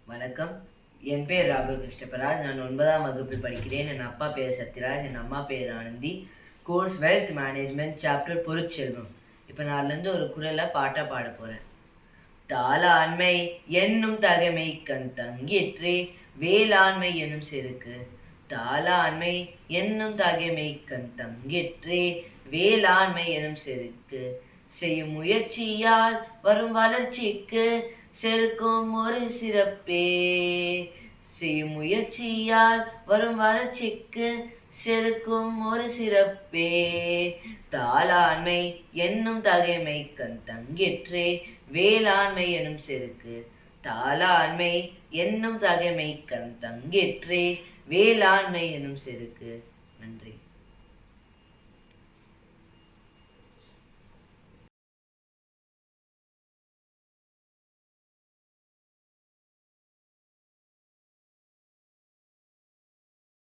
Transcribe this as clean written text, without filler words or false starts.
வணக்கம். என் பேர் ராகவ் கிருஷ்ணபராஜ். நான் 9ஆம் வகுப்பில் படிக்கிறேன். என் அப்பா பேர் சத்யராஜ், என் அம்மா பேர் Anandhi. Course wealth management, chapter பொருட்செல்வம். இப்போ நான்லேருந்து ஒரு குரலை பாட்டாக பாட போகிறேன். தாளாண்மை என்னும் தகைமை கண் தங்கிற்றே வேளாண்மை என்னும் செருக்கு. தாளாண்மை என்னும் தகைமை கண் தங்கிற்றே வேளாண்மை எனும் செருக்கு. செய்யும் முயற்சியால் வரும் வளர்ச்சிக்கு செருக்கும் ஒரு சிறப்பே. செய்யும் முயற்சியால் வரும் வளர்ச்சிக்கு செருக்கும் ஒரு சிறப்பே. தாளாண்மை என்னும் தகைமை கண் தங்கிற்றே வேளாண்மை எனும் செருக்கு. தாளாண்மை என்னும் தகைமை கண் தங்கிற்றே வேளாண்மை எனும் செருக்கு. நன்றி.